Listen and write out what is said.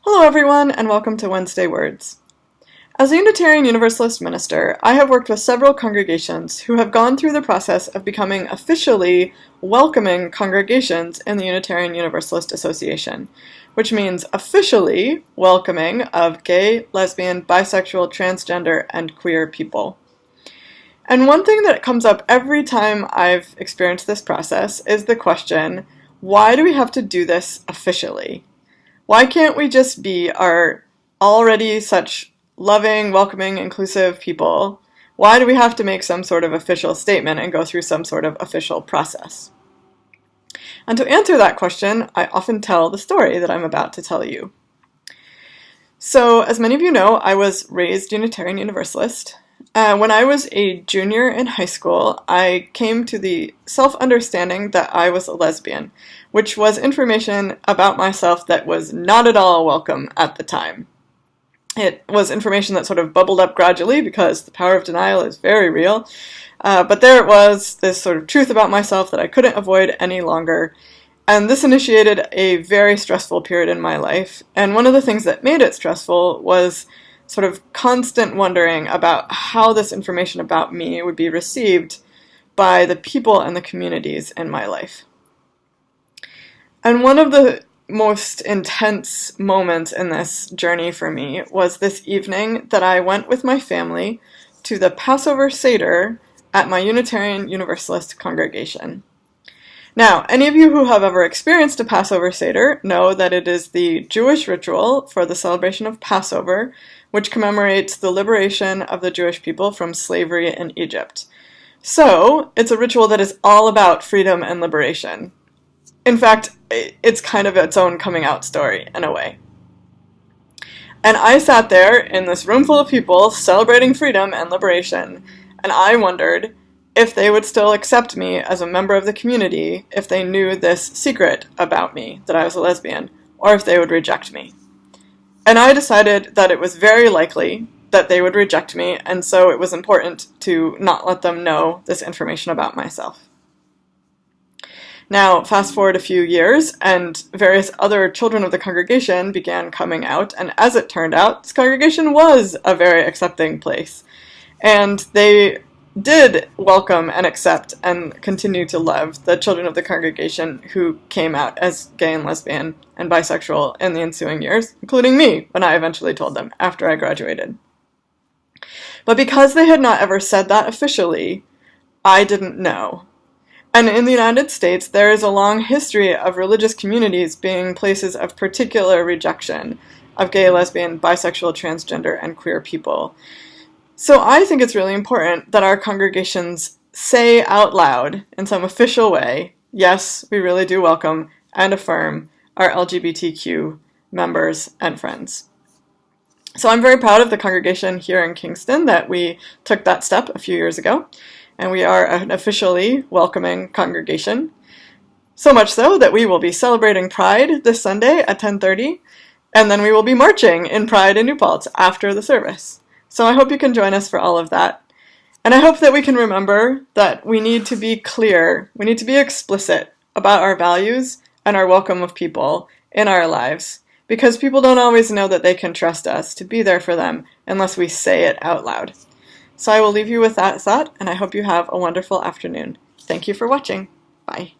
Hello everyone, and welcome to Wednesday Words. As a Unitarian Universalist minister, I have worked with several congregations who have gone through the process of becoming officially welcoming congregations in the Unitarian Universalist Association, which means officially welcoming of gay, lesbian, bisexual, transgender, and queer people. And one thing that comes up every time I've experienced this process is the question, why do we have to do this officially? Why can't we just be our already such loving, welcoming, inclusive people? Why do we have to make some sort of official statement and go through some sort of official process? And to answer that question, I often tell the story that I'm about to tell you. So, as many of you know, I was raised Unitarian Universalist. When I was a junior in high school, I came to the self-understanding that I was a lesbian, which was information about myself that was not at all welcome at the time. It was information that sort of bubbled up gradually because the power of denial is very real, but there it was, this sort of truth about myself that I couldn't avoid any longer, and this initiated a very stressful period in my life, and one of the things that made it stressful was sort of constant wondering about how this information about me would be received by the people and the communities in my life. And one of the most intense moments in this journey for me was this evening that I went with my family to the Passover Seder at my Unitarian Universalist congregation. Now, any of you who have ever experienced a Passover Seder know that it is the Jewish ritual for the celebration of Passover, which commemorates the liberation of the Jewish people from slavery in Egypt. So, it's a ritual that is all about freedom and liberation. In fact, it's kind of its own coming out story, in a way. And I sat there in this room full of people celebrating freedom and liberation, and I wondered if they would still accept me as a member of the community if they knew this secret about me, that I was a lesbian, or if they would reject me. And I decided that it was very likely that they would reject me, and so it was important to not let them know this information about myself. Now, fast forward a few years, and various other children of the congregation began coming out, and as it turned out, this congregation was a very accepting place. And they did welcome and accept and continue to love the children of the congregation who came out as gay and lesbian and bisexual in the ensuing years, including me, when I eventually told them after I graduated. But because they had not ever said that officially, I didn't know. And in the United States, there is a long history of religious communities being places of particular rejection of gay, lesbian, bisexual, transgender, and queer people. So I think it's really important that our congregations say out loud, in some official way, yes, we really do welcome and affirm our LGBTQ members and friends. So I'm very proud of the congregation here in Kingston that we took that step a few years ago. And we are an officially welcoming congregation. So much so that we will be celebrating Pride this Sunday at 10:30, and then we will be marching in Pride in New Paltz after the service. So I hope you can join us for all of that. And I hope that we can remember that we need to be clear, we need to be explicit about our values and our welcome of people in our lives, because people don't always know that they can trust us to be there for them unless we say it out loud. So I will leave you with that thought, and I hope you have a wonderful afternoon. Thank you for watching. Bye.